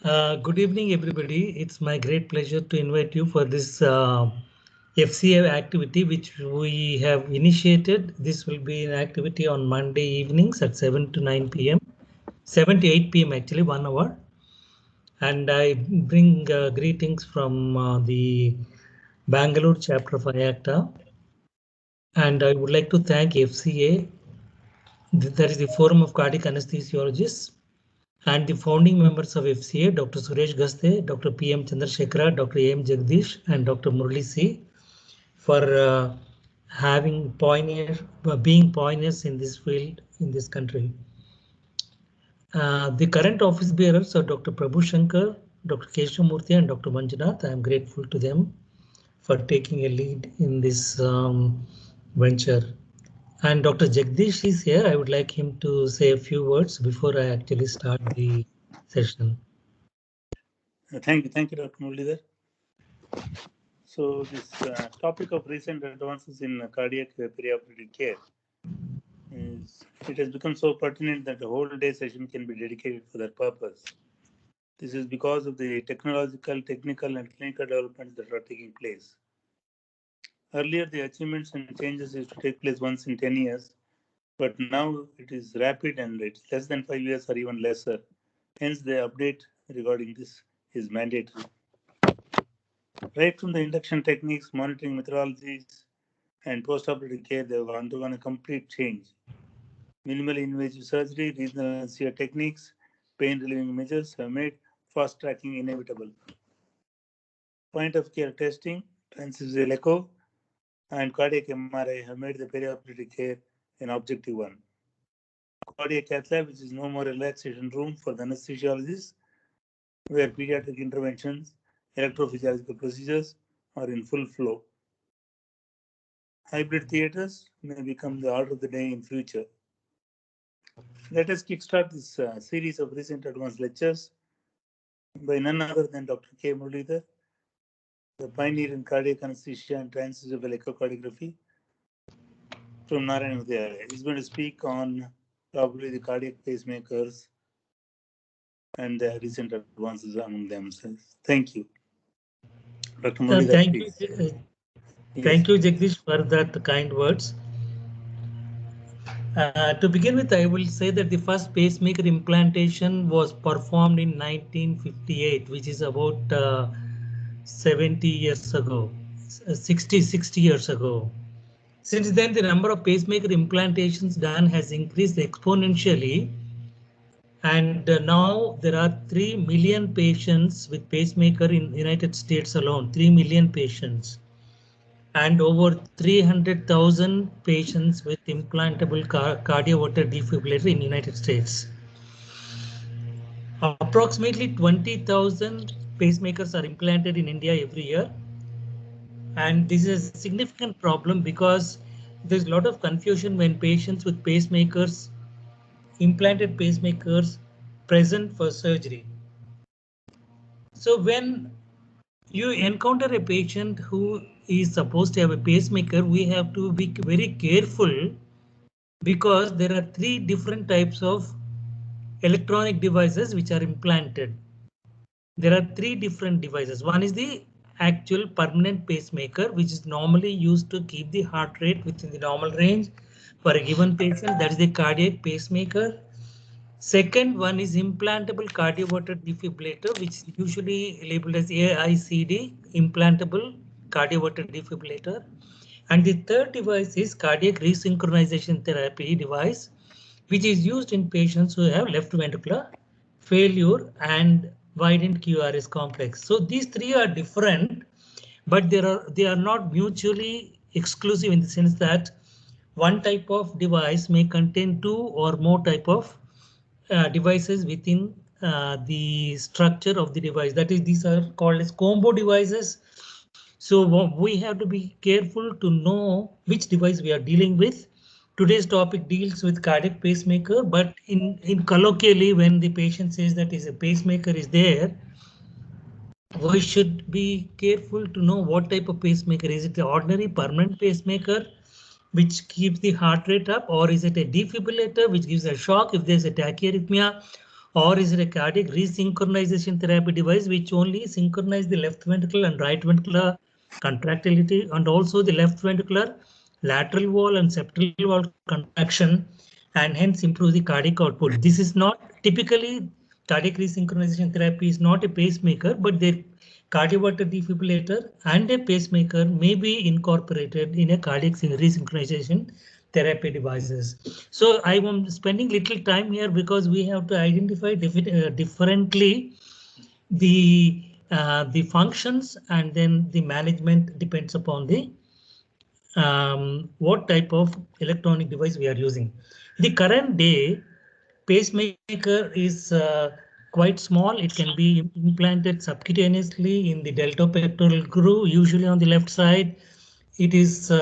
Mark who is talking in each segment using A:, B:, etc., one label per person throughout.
A: Good evening, everybody. It's my great pleasure to invite you for this FCA activity, which we have initiated. This will be an activity on Monday evenings at 7 to 9 p.m., 7 to 8 p.m. actually, 1 hour. And I bring greetings from the Bangalore chapter of IACTA. And I would like to thank FCA, that is the Forum of Cardiac Anesthesiologists, and the founding members of FCA, Dr. Suresh Gaste, Dr. P.M. Chandrasekhara, Dr. A.M. Jagdish, and Dr. Murali C. for having being pioneers in this field in this country. The current office bearers are Dr. Prabhu Shankar, Dr. Keshamurthy, and Dr. Manjunath. I am grateful to them for taking a lead in this venture. And Dr. Jagdish is here. I would like him to say a few words before I actually start the session.
B: Thank you, Dr. Muralidhar. So this topic of recent advances in cardiac perioperative care it has become so pertinent that a whole day session can be dedicated for that purpose. This is because of the technological, technical, and clinical developments that are taking place. Earlier, the achievements and changes used to take place once in 10 years, but now it is rapid and it's less than 5 years or even lesser. Hence, the update regarding this is mandatory. Right from the induction techniques, monitoring methodologies, and post-operative care, they have undergone a complete change. Minimally invasive surgery, regional anesthesia techniques, pain-relieving measures have made fast-tracking inevitable. Point-of-care testing, transvasal echo, and cardiac MRI have made the perioperative care an objective one. Cardiac cath lab, which is no more relaxation room for the anesthesiologist, where pediatric interventions, electrophysiological procedures are in full flow. Hybrid theatres may become the order of the day in future. Let us kickstart this series of recent advanced lectures by none other than Dr. K. Muralidhar, the pioneer in cardiac anesthesia and transesophageal echocardiography from Narayana Vidyalaya. He's going to speak on probably the cardiac pacemakers and the recent advances among themselves. Thank you. Dr. Muralidhar, please.
A: Thank you, Jagdish, for that kind words. To begin with, I will say that the first pacemaker implantation was performed in 1958, which is about 70 years ago, 60 years ago. Since then, the number of pacemaker implantations done has increased exponentially. And now there are 3 million patients with pacemaker in the United States alone, 3 million patients. And over 300,000 patients with implantable cardioverter defibrillator in United States. Approximately 20,000 pacemakers are implanted in India every year. And this is a significant problem because there's a lot of confusion when patients with pacemakers, implanted pacemakers, present for surgery. So when you encounter a patient who is supposed to have a pacemaker, we have to be very careful because there are 3 different types of electronic devices which are implanted. There are 3 different devices. One is the actual permanent pacemaker, which is normally used to keep the heart rate within the normal range for a given patient. That is the cardiac pacemaker. Second one is implantable cardioverter defibrillator, which is usually labeled as AICD, implantable cardioverter defibrillator. And the third device is cardiac resynchronization therapy device, which is used in patients who have left ventricular failure and widened QRS complex. So these 3 are different, but they are not mutually exclusive in the sense that one type of device may contain 2 or more type of devices within the structure of the device. That is, these are called as combo devices. So we have to be careful to know which device we are dealing with. Today's topic deals with cardiac pacemaker, but in colloquially, when the patient says that is a pacemaker is there, we should be careful to know what type of pacemaker. Is it the ordinary permanent pacemaker, which keeps the heart rate up, or is it a defibrillator which gives a shock if there's a tachyarrhythmia, or is it a cardiac resynchronization therapy device which only synchronize the left ventricle and right ventricular contractility and also the left ventricular lateral wall and septal wall contraction and hence improve the cardiac output. This is not typically cardiac resynchronization therapy is not a pacemaker, but the cardioverter defibrillator and a pacemaker may be incorporated in a cardiac resynchronization therapy devices. So I am spending little time here because we have to identify differently the functions and then the management depends upon the what type of electronic device we are using. The current day pacemaker is quite small. It can be implanted subcutaneously in the deltopectoral groove, usually on the left side. It is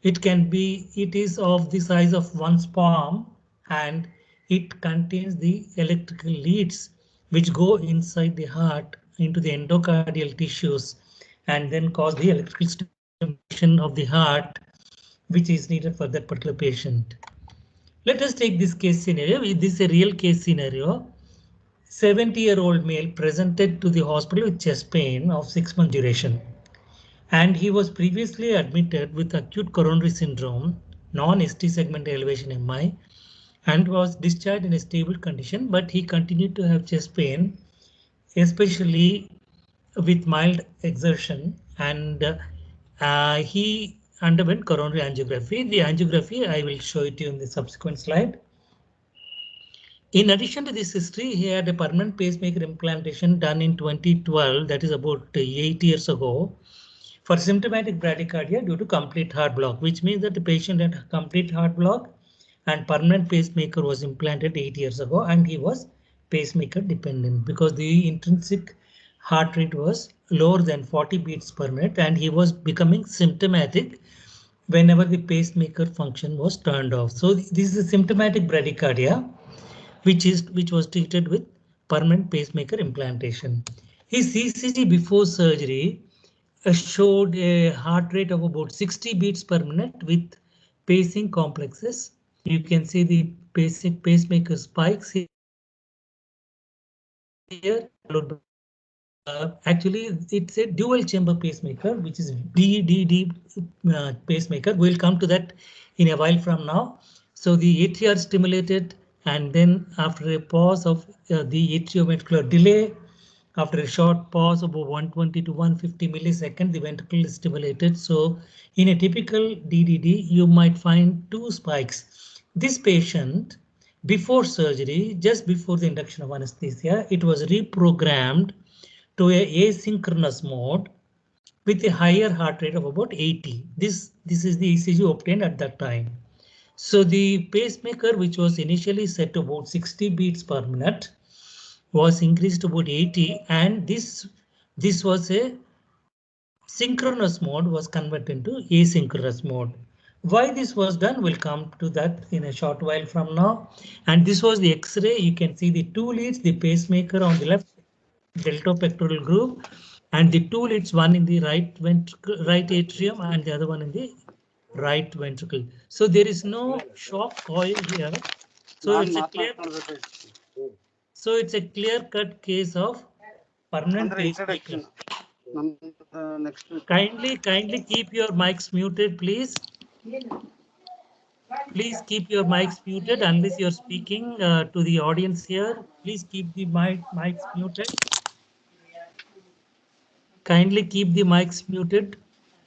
A: it is of the size of one's palm and it contains the electrical leads which go inside the heart into the endocardial tissues and then cause the electrical stimulation of the heart which is needed for that particular patient. Let us take this case scenario. This is a real case scenario. 70-year-old male presented to the hospital with chest pain of 6-month duration. And he was previously admitted with acute coronary syndrome, non-ST segment elevation MI, and was discharged in a stable condition, but he continued to have chest pain, especially with mild exertion, and he underwent coronary angiography. The angiography I will show it to you in the subsequent slide. In addition to this history, he had a permanent pacemaker implantation done in 2012, that is about 8 years ago, for symptomatic bradycardia due to complete heart block, which means that the patient had a complete heart block and permanent pacemaker was implanted 8 years ago and he was pacemaker dependent because the intrinsic heart rate was lower than 40 beats per minute and he was becoming symptomatic whenever the pacemaker function was turned off. So this is symptomatic bradycardia which was treated with permanent pacemaker implantation. His ECG before surgery showed a heart rate of about 60 beats per minute with pacing complexes. You can see the basic pacemaker spikes here. Actually, it's a dual chamber pacemaker, which is DDD pacemaker. We'll come to that in a while from now. So the ATR stimulated, and then after a pause of the atrioventricular delay, after a short pause of about 120 to 150 milliseconds, the ventricle is stimulated. So in a typical DDD, you might find 2 spikes. This patient, before surgery, just before the induction of anesthesia, it was reprogrammed to a asynchronous mode with a higher heart rate of about 80. This is the ECG obtained at that time. So the pacemaker, which was initially set to about 60 beats per minute, was increased to about 80, and this was a synchronous mode was converted into asynchronous mode. Why this was done, we'll come to that in a short while from now. And this was the X-ray. You can see the 2 leads, the pacemaker on the left deltopectoral groove, and the 2 leads, one in the right ventricle, right atrium, and the other one in the right ventricle. So there is no shock coil here. So it's a clear-cut case of permanent pacemaker. Kindly keep your mics muted, please. Please keep your mics muted unless you're speaking to the audience here. Please keep the mics muted. Kindly keep the mics muted.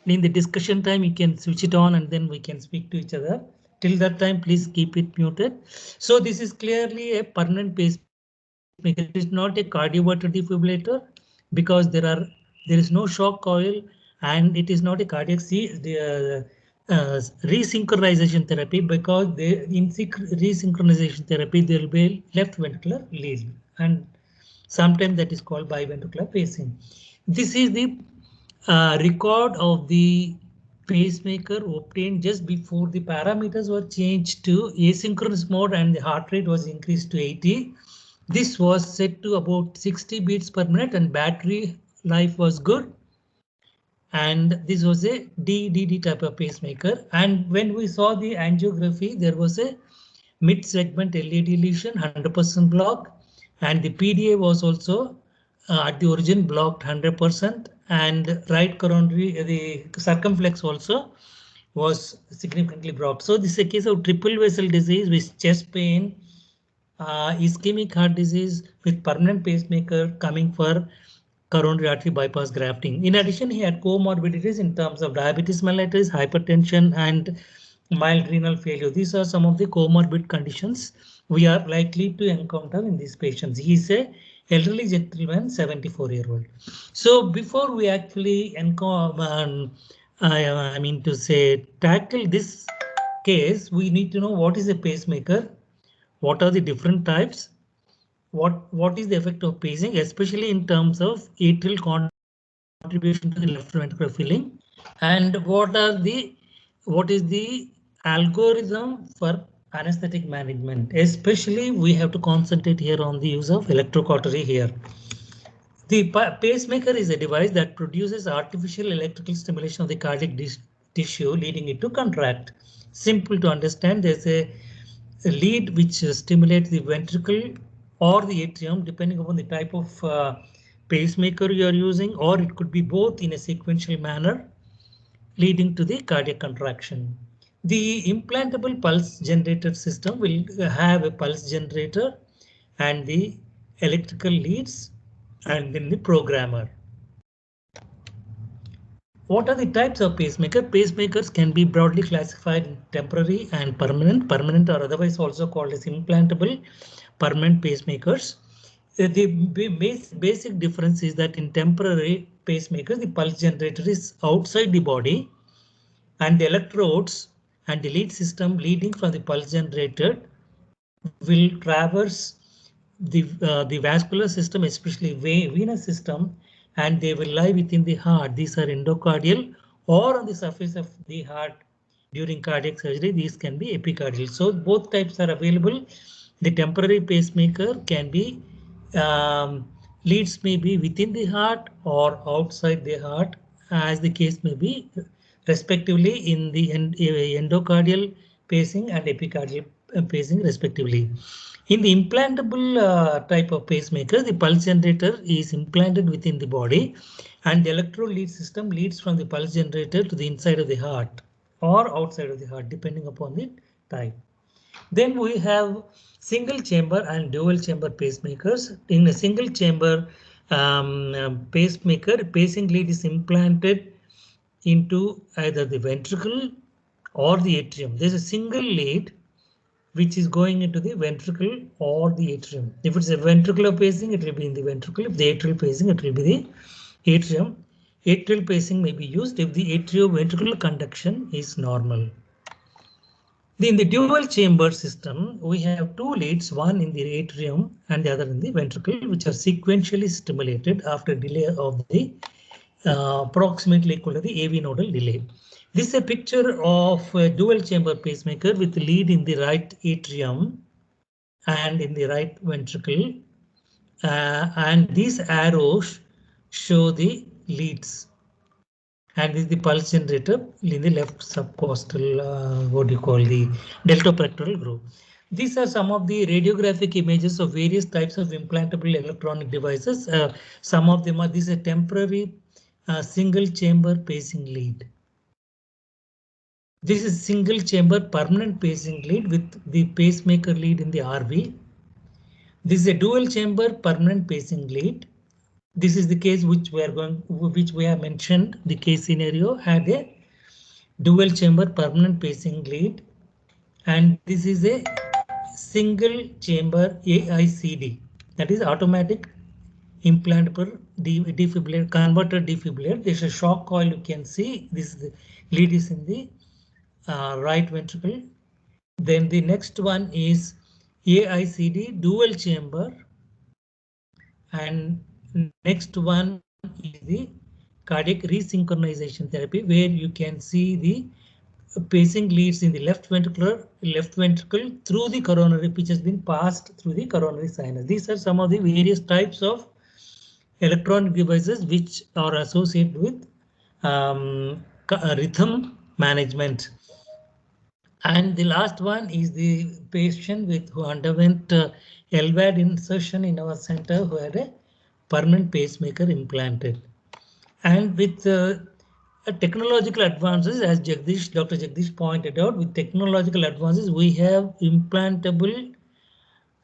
A: In the discussion time, you can switch it on and then we can speak to each other. Till that time, please keep it muted. So this is clearly a permanent pacemaker. It is not a cardioverter defibrillator because there is no shock coil and it is not a cardiac resynchronization therapy because in resynchronization therapy there will be left ventricular lead and sometimes that is called biventricular pacing. This is the record of the pacemaker obtained just before the parameters were changed to asynchronous mode and the heart rate was increased to 80. This was set to about 60 beats per minute and battery life was good. And this was a DDD type of pacemaker. And when we saw the angiography, there was a mid-segment LAD lesion, 100% block, and the PDA was also at the origin blocked 100%, and right coronary, the circumflex also was significantly blocked. So this is a case of triple vessel disease with chest pain, ischemic heart disease with permanent pacemaker coming for coronary artery bypass grafting. In addition, he had comorbidities in terms of diabetes mellitus, hypertension, and mild renal failure. These are some of the comorbid conditions we are likely to encounter in these patients. He is a elderly gentleman, 74-year-old. So before we actually encounter, I mean to say, tackle this case, we need to know what is a pacemaker, what are the different types, what is the effect of pacing, especially in terms of atrial contribution to the left ventricular filling, and what is the algorithm for anesthetic management. Especially we have to concentrate here on the use of electrocautery here. The pacemaker is a device that produces artificial electrical stimulation of the cardiac tissue, leading it to contract. Simple to understand, there's a lead which stimulates the ventricle or the atrium, depending upon the type of pacemaker you are using, or it could be both in a sequential manner, leading to the cardiac contraction. The implantable pulse generator system will have a pulse generator and the electrical leads and then the programmer. What are the types of pacemaker? Pacemakers can be broadly classified in temporary and permanent. Permanent are otherwise also called as implantable permanent pacemakers. The basic difference is that in temporary pacemakers, the pulse generator is outside the body, and the electrodes and the lead system leading from the pulse generator will traverse the vascular system, especially venous system, and they will lie within the heart. These are endocardial, or on the surface of the heart during cardiac surgery. These can be epicardial. So both types are available. The temporary pacemaker can be leads may be within the heart or outside the heart, as the case may be, respectively, in the endocardial pacing and epicardial pacing, respectively. In the implantable type of pacemaker, the pulse generator is implanted within the body, and the electrode lead system leads from the pulse generator to the inside of the heart or outside of the heart, depending upon the type. Then we have single chamber and dual chamber pacemakers. In a single chamber pacemaker, pacing lead is implanted into either the ventricle or the atrium. There's a single lead which is going into the ventricle or the atrium. If it's a ventricular pacing, it will be in the ventricle. If the atrial pacing, it will be the atrium. Atrial pacing may be used if the atrioventricular conduction is normal. In the dual chamber system, we have two leads, one in the atrium and the other in the ventricle, which are sequentially stimulated after delay of the approximately equal to the AV nodal delay. This is a picture of a dual chamber pacemaker with the lead in the right atrium and in the right ventricle. And these arrows show the leads. And this is the pulse generator in the left subcostal, what do you call the deltopectoral groove. These are some of the radiographic images of various types of implantable electronic devices. Some of them are, this is a temporary single chamber pacing lead. This is single chamber permanent pacing lead with the pacemaker lead in the RV. This is a dual chamber permanent pacing lead. This is the case which we have mentioned. The case scenario had a dual chamber permanent pacing lead, and this is a single chamber AICD, that is automatic implantable defibrillator, converter defibrillator. There's a shock coil, you can see. This is the lead is in the right ventricle. Then the next one is AICD dual chamber, and next one is the cardiac resynchronization therapy, where you can see the pacing leads in the left ventricle through the coronary, which has been passed through the coronary sinus. These are some of the various types of electronic devices which are associated with rhythm management. And the last one is the patient with who underwent LVAD insertion in our center who had a permanent pacemaker implanted. And with technological advances, as Dr. Jagdish pointed out, with technological advances, we have implantable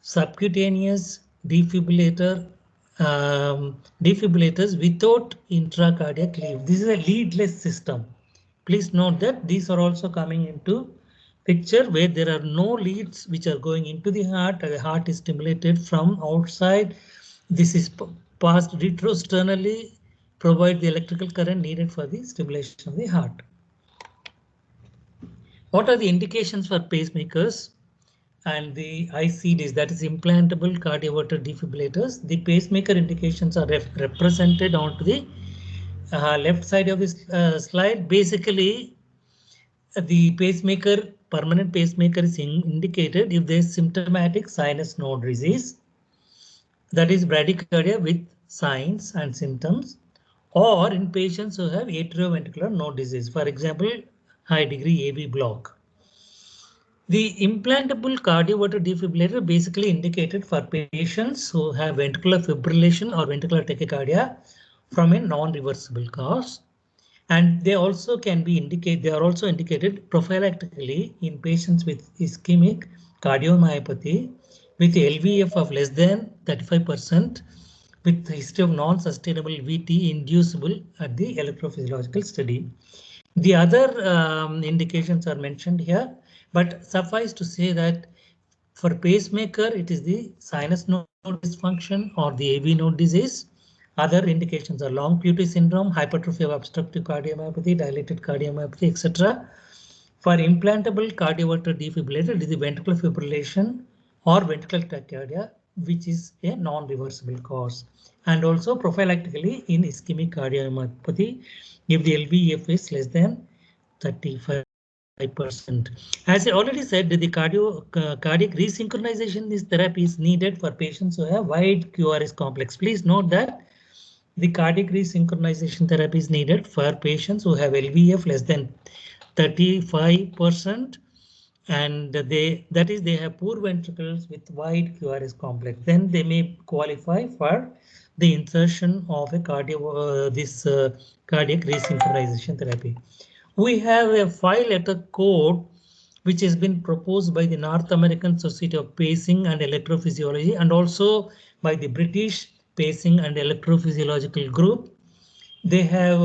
A: subcutaneous defibrillators without intracardiac lead. This is a leadless system. Please note that these are also coming into picture where there are no leads which are going into the heart. The heart is stimulated from outside. This is passed retrosternally, provide the electrical current needed for the stimulation of the heart. What are the indications for pacemakers? And the ICDs, that is implantable cardioverter defibrillators. The pacemaker indications are represented onto the left side of this slide. Basically, the pacemaker, permanent pacemaker is indicated if there is symptomatic sinus node disease, that is bradycardia with signs and symptoms, or in patients who have atrioventricular node disease, for example, high degree AV block. The implantable cardioverter defibrillator basically indicated for patients who have ventricular fibrillation or ventricular tachycardia from a non-reversible cause. And they also can be they are also indicated prophylactically in patients with ischemic cardiomyopathy with LVF of less than 35% with history of non-sustainable VT inducible at the electrophysiological study. The other indications are mentioned here, but suffice to say that for pacemaker, it is the sinus node dysfunction or the AV node disease. Other indications are long QT syndrome, hypertrophy of obstructive cardiomyopathy, dilated cardiomyopathy, etc. For implantable cardioverter defibrillator, it is the ventricular fibrillation or ventricular tachycardia, which is a non-reversible cause. And also prophylactically in ischemic cardiomyopathy, if the LVEF is less than 35%. As I already said, the cardiac resynchronization this therapy is needed for patients who have wide QRS complex. Please note that the cardiac resynchronization therapy is needed for patients who have LVF less than 35%, and they have poor ventricles with wide QRS complex. Then they may qualify for the insertion of a cardiac resynchronization therapy. We have a 5-letter code which has been proposed by the North American Society of Pacing and Electrophysiology and also by the British Pacing and Electrophysiological Group. They have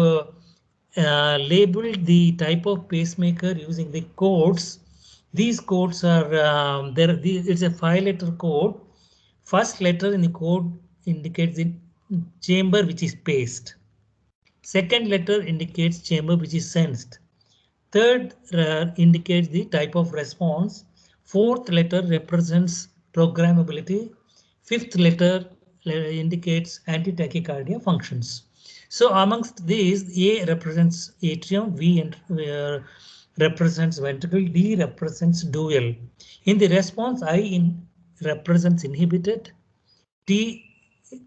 A: labeled the type of pacemaker using the codes. These codes are it's a 5-letter code. First letter in the code indicates the chamber which is paced. Second letter indicates chamber which is sensed. Third indicates the type of response. Fourth letter represents programmability. Fifth letter indicates anti-tachycardia functions. So amongst these, A represents atrium, V represents ventricle, D represents dual. In the response, I represents inhibited, T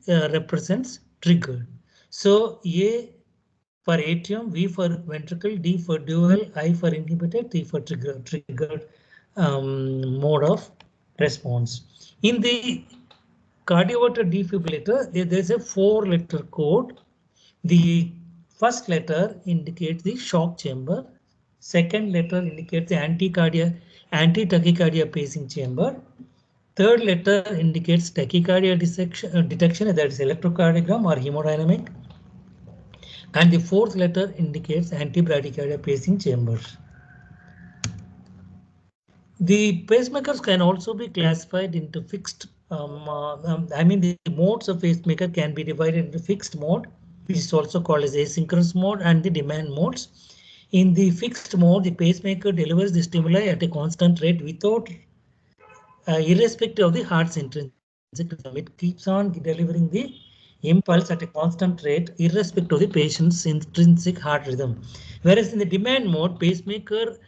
A: represents triggered. So A for atrium, V for ventricle, D for dual, I for inhibited, T for triggered mode of response. In the cardioverter defibrillator, there's a 4-letter code. The first letter indicates the shock chamber. Second letter indicates the anti-tachycardia pacing chamber. Third letter indicates tachycardia detection, that is electrocardiogram or hemodynamic. And the fourth letter indicates anti-bradycardia pacing chamber. The pacemakers can also be classified into fixed. The modes of pacemaker can be divided into fixed mode, which is also called as asynchronous mode, and the demand modes. In the fixed mode, the pacemaker delivers the stimuli at a constant rate without, irrespective of the heart's intrinsic rhythm. It keeps on delivering the impulse at a constant rate, irrespective of the patient's intrinsic heart rhythm. Whereas in the demand mode, pacemaker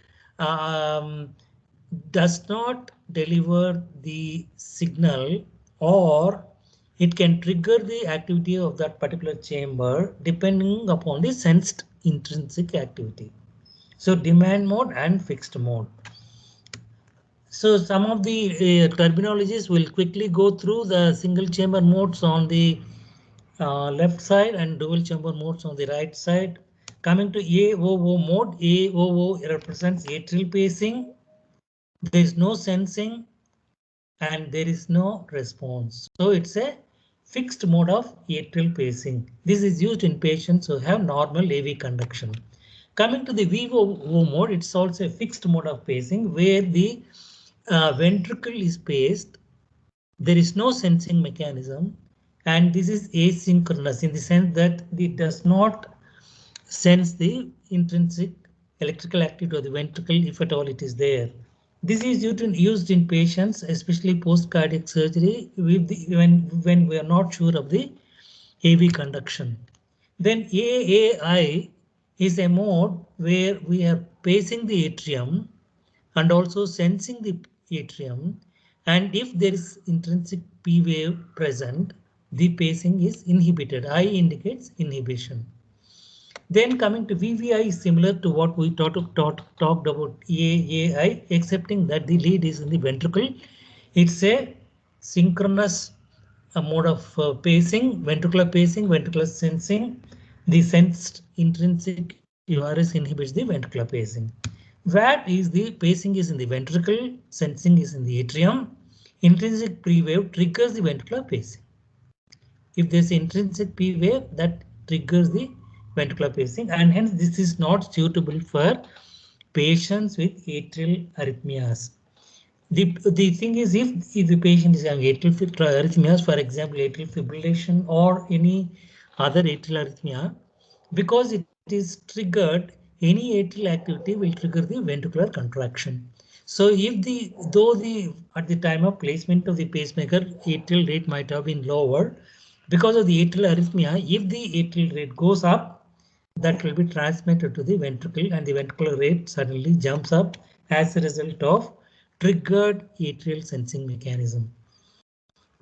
A: does not deliver the signal, or it can trigger the activity of that particular chamber depending upon the sensed intrinsic activity. So demand mode and fixed mode. So some of the terminologies will quickly go through the single chamber modes on the left side and dual chamber modes on the right side. Coming to AOO mode, AOO represents atrial pacing. There is no sensing and there is no response. So it's a fixed mode of atrial pacing. This is used in patients who have normal AV conduction. Coming to the VOO mode, it's also a fixed mode of pacing where the ventricle is paced. There is no sensing mechanism, and this is asynchronous in the sense that it does not sense the intrinsic electrical activity of the ventricle if at all it is there. This is used in patients, especially post cardiac surgery, when we are not sure of the AV conduction. Then AAI is a mode where we are pacing the atrium and also sensing the atrium, and if there is intrinsic P wave present, the pacing is inhibited. I indicates inhibition. Then coming to VVI is similar to what we talked about AAI, excepting that the lead is in the ventricle. It's a synchronous mode of pacing, ventricular sensing. The sensed intrinsic QRS inhibits the ventricular pacing. VAT is the pacing is in the ventricle, sensing is in the atrium. Intrinsic P wave triggers the ventricular pacing. If there's intrinsic P wave, that triggers the ventricular pacing, and hence this is not suitable for patients with atrial arrhythmias. The thing is, if the patient is having atrial arrhythmias, for example, atrial fibrillation or any other atrial arrhythmia, because it is triggered, any atrial activity will trigger the ventricular contraction. So if though at the time of placement of the pacemaker, atrial rate might have been lower, because of the atrial arrhythmia, if the atrial rate goes up, that will be transmitted to the ventricle and the ventricular rate suddenly jumps up as a result of triggered atrial sensing mechanism.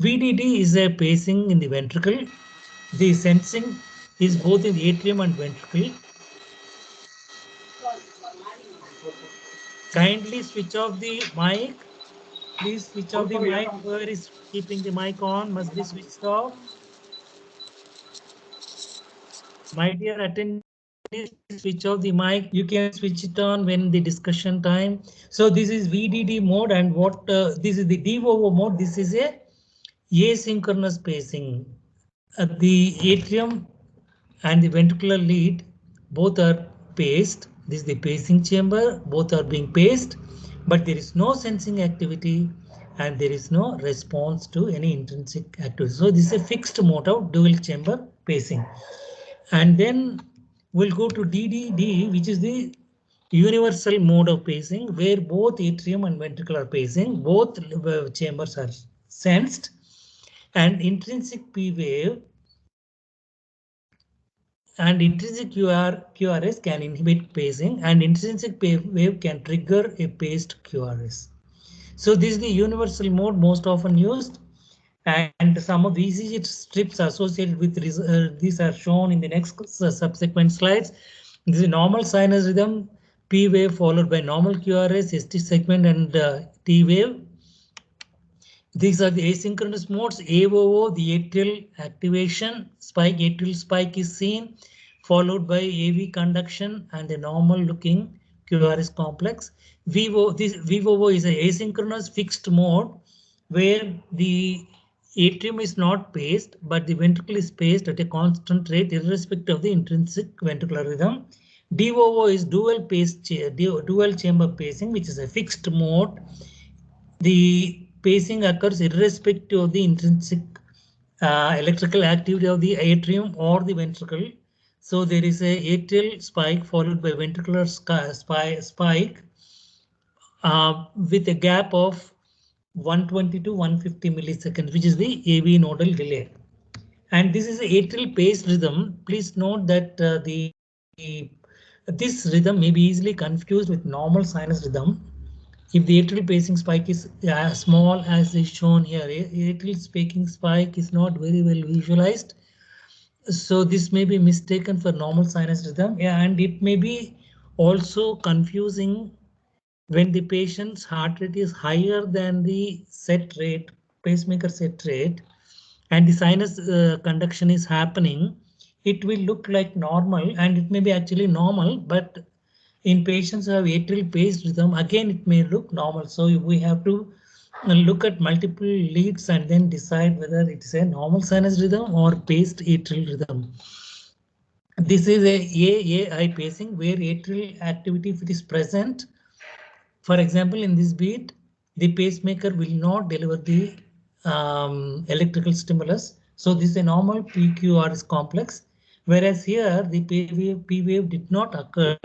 A: VDD is a pacing in the ventricle. The sensing is both in the atrium and ventricle. Kindly switch off the mic. Please switch off the mic. Whoever is keeping the mic on must be switched off. My dear attendees, please switch off the mic. You can switch it on when the discussion time. So this is VDD mode, and what this is the DOO mode. This is a asynchronous pacing. The atrium and the ventricular lead both are paced. This is the pacing chamber. Both are being paced, but there is no sensing activity and there is no response to any intrinsic activity. So this is a fixed mode of dual chamber pacing. And then we'll go to DDD, which is the universal mode of pacing, where both atrium and ventricular pacing, both chambers are sensed, and intrinsic P wave and intrinsic QRS can inhibit pacing, and intrinsic wave can trigger a paced QRS. So this is the universal mode most often used, and some of the ECG strips associated with these are shown in the next subsequent slides. This is normal sinus rhythm, P wave followed by normal QRS, ST segment, and T wave. These are the asynchronous modes. AOO, the atrial activation spike, atrial spike is seen, followed by AV conduction and a normal looking QRS complex. VOO is an asynchronous fixed mode where the atrium is not paced, but the ventricle is paced at a constant rate irrespective of the intrinsic ventricular rhythm. DOO is dual chamber pacing, which is a fixed mode. The pacing occurs irrespective of the intrinsic electrical activity of the atrium or the ventricle. So there is a atrial spike followed by ventricular spike with a gap of 120 to 150 milliseconds, which is the AV nodal delay. And this is atrial paced rhythm. Please note that this rhythm may be easily confused with normal sinus rhythm. If the atrial pacing spike is as small as is shown here, atrial pacing spike is not very well visualized. So this may be mistaken for normal sinus rhythm, and it may be also confusing when the patient's heart rate is higher than the set rate, pacemaker set rate, and the sinus conduction is happening, it will look like normal, and it may be actually normal, but in patients who have atrial paced rhythm, again it may look normal. So we have to look at multiple leads and then decide whether it's a normal sinus rhythm or paced atrial rhythm. This is a AAI pacing where atrial activity, if it is present, for example, in this beat, the pacemaker will not deliver the electrical stimulus. So this is a normal PQRS complex, whereas here the P wave did not occur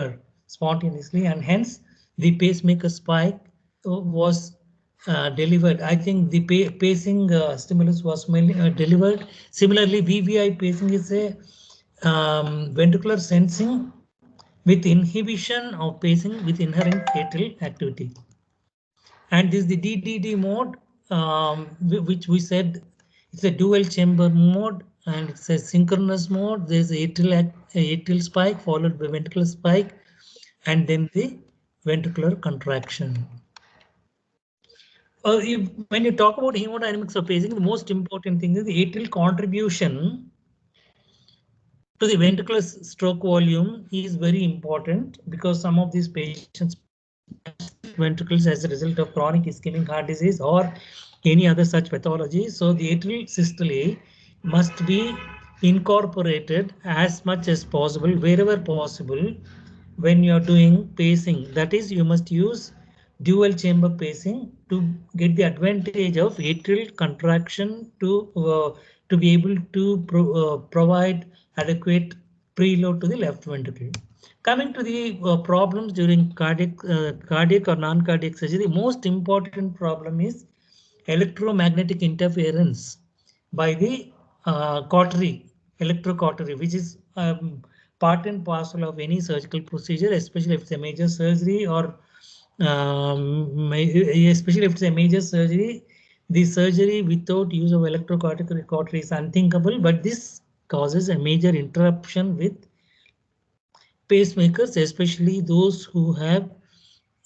A: spontaneously, and hence the pacemaker spike was delivered. I think the pacing stimulus was delivered. Similarly, VVI pacing is a ventricular sensing with inhibition of pacing with inherent atrial activity. And this is the DDD mode, which we said it's a dual chamber mode and it's a synchronous mode. There's atrial spike followed by ventricular spike and then the ventricular contraction. When you talk about hemodynamics of pacing, the most important thing is the atrial contribution to the ventricular stroke volume is very important, because some of these patients ventricles as a result of chronic ischemic heart disease or any other such pathology. So the atrial systole must be incorporated as much as possible, wherever possible, when you are doing pacing. That is, you must use dual chamber pacing to get the advantage of atrial contraction to be able to provide adequate preload to the left ventricle. Coming to the problems during cardiac or non-cardiac surgery, the most important problem is electromagnetic interference by the cautery, electrocautery, which is part and parcel of any surgical procedure, especially if it's a major surgery or especially if it's a major surgery. The surgery without use of electrocautery is unthinkable, but this causes a major interruption with pacemakers, especially those who have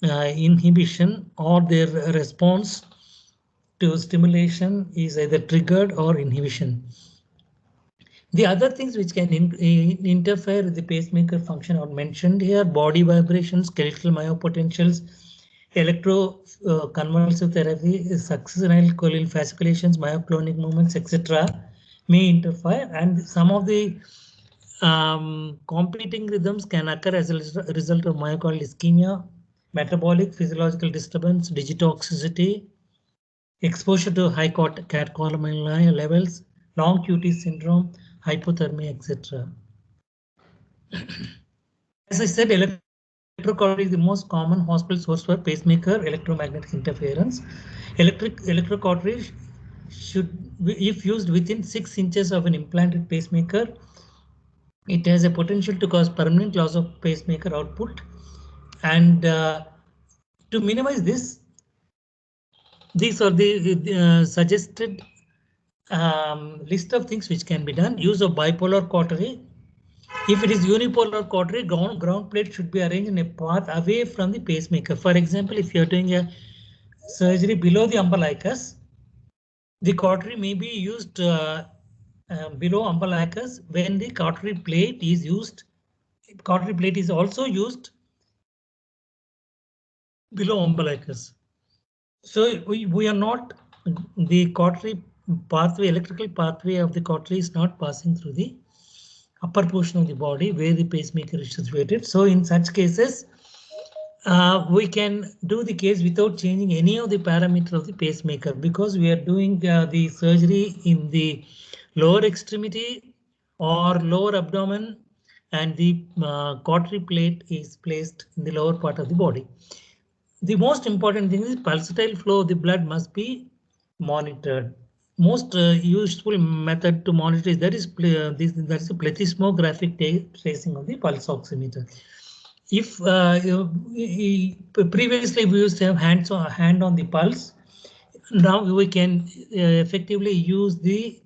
A: inhibition or their response to stimulation is either triggered or inhibition. The other things which can interfere with the pacemaker function are mentioned here: body vibrations, skeletal myopotentials, electroconvulsive therapy, succinyl fasciculations, myoclonic movements, etc. may interfere, and some of the competing rhythms can occur as a result of myocardial ischemia, metabolic physiological disturbance, digitoxicity, exposure to high catecholamine levels, long QT syndrome, hypothermia, etc. As I said, electrocautery is the most common hospital source for pacemaker electromagnetic interference. Electrocautery should, if used within 6 inches of an implanted pacemaker, it has a potential to cause permanent loss of pacemaker output. And to minimize this, these are the suggested list of things which can be done. Use of bipolar cautery. If it is unipolar cautery, ground plate should be arranged in a path away from the pacemaker. For example, if you're doing a surgery below the umbilicus, the cautery may be used below umbilicus. When the cautery plate is used, cautery plate is also used below umbilicus. So we are not, the cautery pathway, electrical pathway of the cautery is not passing through the upper portion of the body where the pacemaker is situated. So in such cases, we can do the case without changing any of the parameters of the pacemaker, because we are doing the surgery in the lower extremity or lower abdomen, and the cautery plate is placed in the lower part of the body. The most important thing is pulsatile flow of the blood must be monitored. Most useful method to monitor is that is a plethysmographic tracing of the pulse oximeter. If previously we used to have hand on the pulse, now we can effectively use the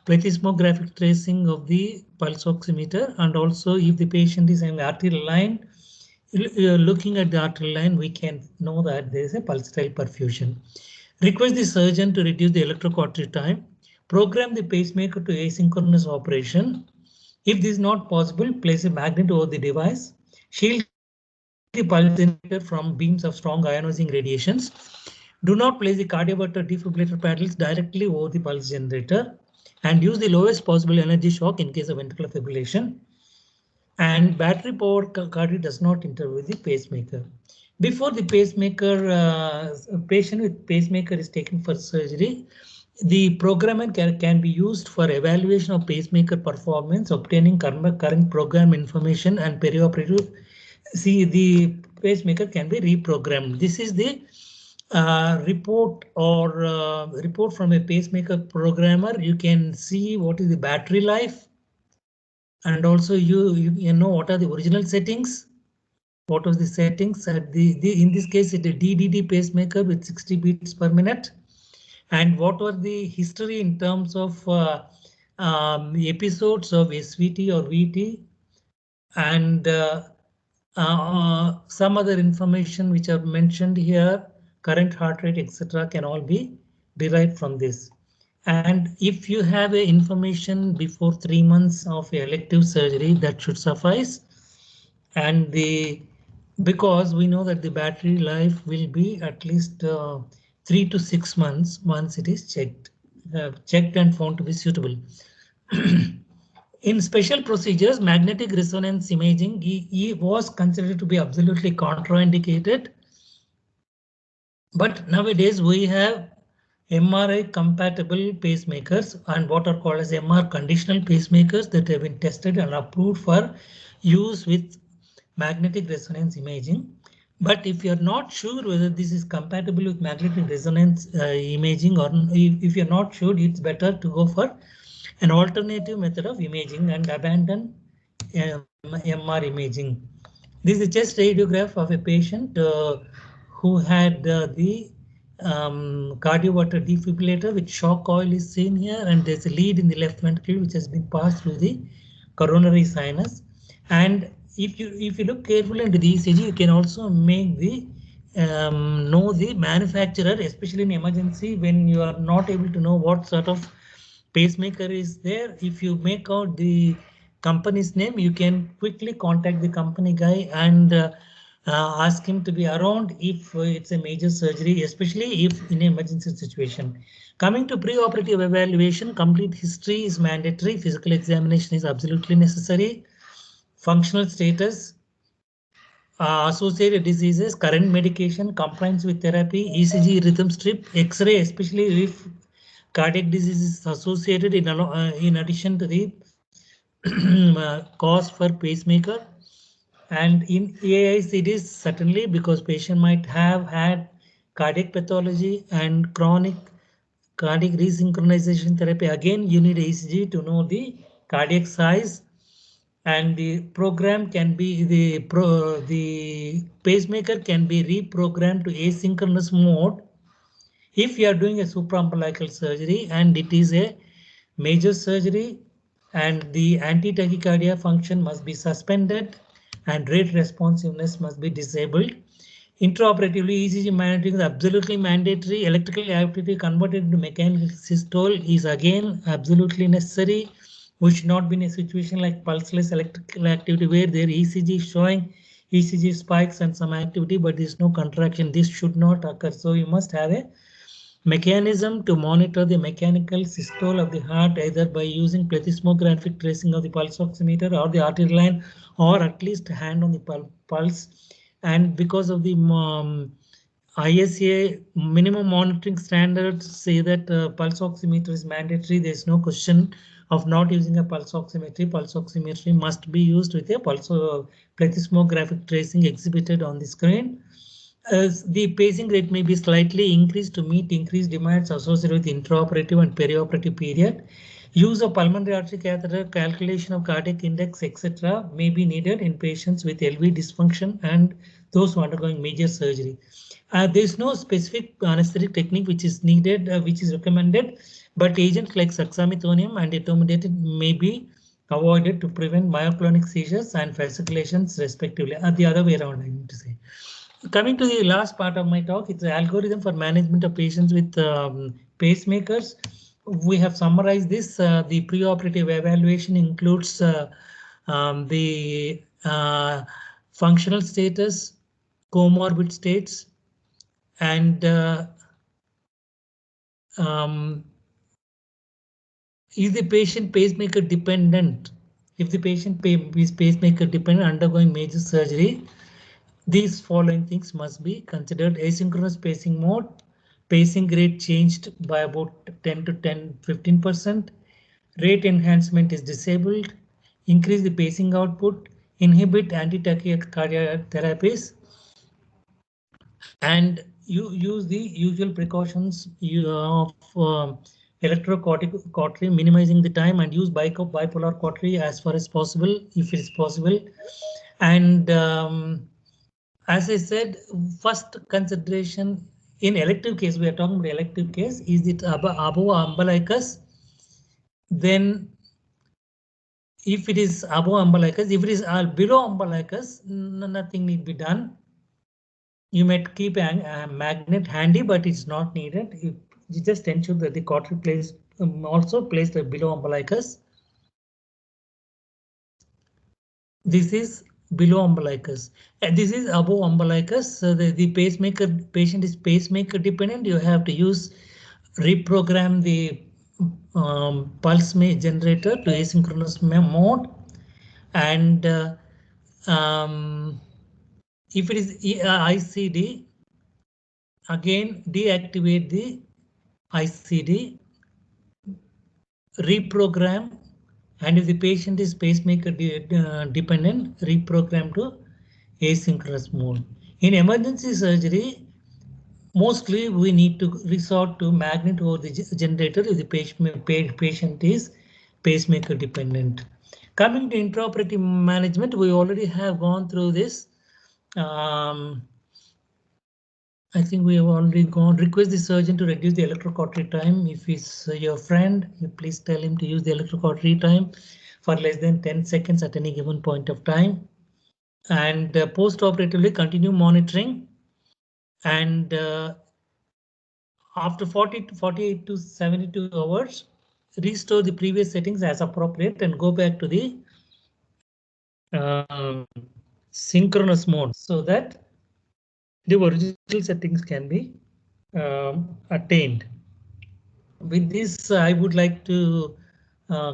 A: plethysmographic tracing of the pulse oximeter, and also if the patient is having arterial line, looking at the artery line, we can know that there is a pulsatile perfusion. Request the surgeon to reduce the electrocautery time. Program the pacemaker to asynchronous operation. If this is not possible, place a magnet over the device. Shield the pulse generator from beams of strong ionizing radiations. Do not place the cardioverter defibrillator paddles directly over the pulse generator and use the lowest possible energy shock in case of ventricular fibrillation. And battery powered cardio does not interfere with the pacemaker. Before the pacemaker, patient with pacemaker is taken for surgery, the programmer can be used for evaluation of pacemaker performance, obtaining current program information, and perioperative. See, the pacemaker can be reprogrammed. This is the report from a pacemaker programmer. You can see what is the battery life, and also you know what are the original settings. What was the settings at in this case it's a DDD pacemaker with 60 beats per minute, and what were the history in terms of episodes of SVT or VT, and some other information which are mentioned here, current heart rate, etc., can all be derived from this. And if you have a information before 3 months of elective surgery, that should suffice. And because we know that the battery life will be at least 3 to 6 months once it is checked and found to be suitable. In special procedures, magnetic resonance imaging was considered to be absolutely contraindicated. But nowadays we have MRI compatible pacemakers and what are called as MR conditional pacemakers that have been tested and approved for use with magnetic resonance imaging. But if you're not sure whether this is compatible with magnetic resonance imaging, or if you're not sure, it's better to go for an alternative method of imaging and abandon MR imaging. This is just radiograph of a patient who had the cardioverter defibrillator with shock coil is seen here, and there's a lead in the left ventricle which has been passed through the coronary sinus. And if you look carefully into the ECG, you can also make the know the manufacturer, especially in emergency when you are not able to know what sort of pacemaker is there. If you make out the company's name, you can quickly contact the company guy and ask him to be around if it's a major surgery, especially if in an emergency situation. Coming to preoperative evaluation, complete history is mandatory. Physical examination is absolutely necessary. Functional status, associated diseases, current medication, compliance with therapy, ECG rhythm strip, X-ray, especially if cardiac disease is associated in addition to the cause for pacemaker. And in AICDs, certainly because patient might have had cardiac pathology and chronic cardiac resynchronization therapy. Again, you need ECG to know the cardiac size, and the program can be the pacemaker can be reprogrammed to asynchronous mode if you are doing a supraumbilical surgery and it is a major surgery, and the anti-tachycardia function must be suspended and rate responsiveness must be disabled. Intraoperatively, ECG monitoring is absolutely mandatory. Electrical activity converted into mechanical systole is again absolutely necessary. We should not be in a situation like pulseless electrical activity where their ECG is showing ECG spikes and some activity, but there is no contraction. This should not occur. So you must have a mechanism to monitor the mechanical systole of the heart, either by using plethysmographic tracing of the pulse oximeter or the artery line, or at least hand on the pulse. And because of the ISA minimum monitoring standards say that pulse oximeter is mandatory, there is no question of not using a pulse oximetry. Pulse oximetry must be used with a plethysmographic tracing exhibited on the screen. The pacing rate may be slightly increased to meet increased demands associated with intraoperative and perioperative period. Use of pulmonary artery catheter, calculation of cardiac index, etc. may be needed in patients with LV dysfunction and those who are undergoing major surgery. There is no specific anesthetic technique which is needed, which is recommended, but agents like suxamethonium and etomidated may be avoided to prevent myoclonic seizures and fasciculations respectively, or the other way around, I need to say. Coming to the last part of my talk, it's the algorithm for management of patients with pacemakers. We have summarized this. The preoperative evaluation includes the functional status, comorbid states, and is the patient pacemaker dependent? If the patient is pacemaker dependent undergoing major surgery, these following things must be considered: asynchronous pacing mode, pacing rate changed by about 10 to 15%, rate enhancement is disabled, increase the pacing output, inhibit anti-tachycardia therapies, and you use the usual precautions of electrocautery, minimizing the time, and use bipolar cautery as far as possible, if it is possible. And as I said, first consideration in elective case, we are talking about elective case, is it above umbilicus? Then if it is above umbilicus, if it is below umbilicus, nothing need be done. You might keep a magnet handy, but it's not needed. You just ensure that the cautery placed also placed below umbilicus. This is below umbilicus, and this is above umbilicus. So the pacemaker patient is pacemaker dependent. You have to reprogram the pulse generator to asynchronous mode, and if it is ICD, again deactivate the ICD, reprogram, and if the patient is pacemaker dependent, reprogram to asynchronous mode. In emergency surgery, mostly we need to resort to magnet or the generator if the patient is pacemaker dependent. Coming to intraoperative management, we already have gone through this. I think we have already gone. Request the surgeon to reduce the electrocautery time. If he's your friend, you please tell him to use the electrocautery time for less than 10 seconds at any given point of time. And post-operatively continue monitoring. And after 48 to 72 hours, restore the previous settings as appropriate and go back to the synchronous mode so that the original settings can be attained. With this, I would like to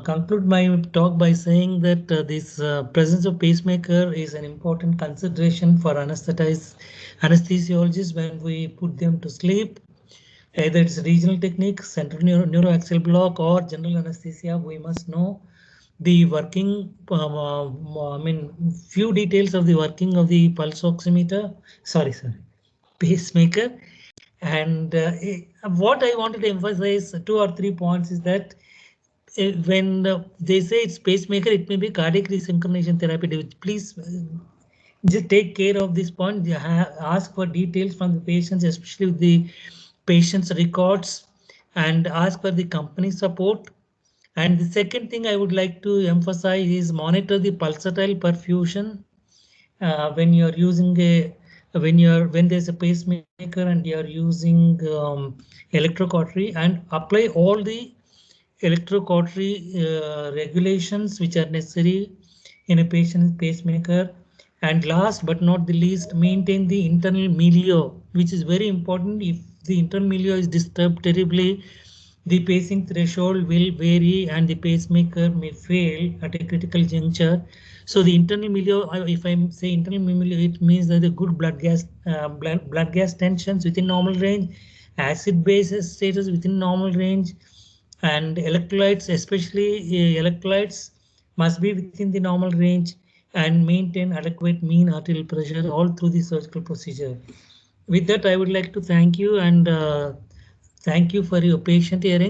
A: conclude my talk by saying that this presence of pacemaker is an important consideration for anesthesiologists when we put them to sleep. Either it's regional technique, central neuroaxial block, or general anesthesia, we must know the working, few details of the working of the pulse oximeter, pacemaker. And what I wanted to emphasize 2 or 3 points is that when they say it's pacemaker, it may be cardiac resynchronization therapy. Please just take care of this point. Ask for details from the patients, especially the patient's records, and ask for the company support. And the second thing I would like to emphasize is monitor the pulsatile perfusion when you're using when there's a pacemaker and you're using electrocautery, and apply all the electrocautery regulations which are necessary in a patient's pacemaker. And last but not the least, maintain the internal milieu, which is very important. If the internal milieu is disturbed terribly, the pacing threshold will vary and the pacemaker may fail at a critical juncture. So the internal milieu, if I say internal milieu, it means that the good blood gas tensions within normal range, acid base status within normal range, and electrolytes, especially electrolytes, must be within the normal range, and maintain adequate mean arterial pressure all through the surgical procedure. With that, I would like to thank you, and thank you for your patient hearing.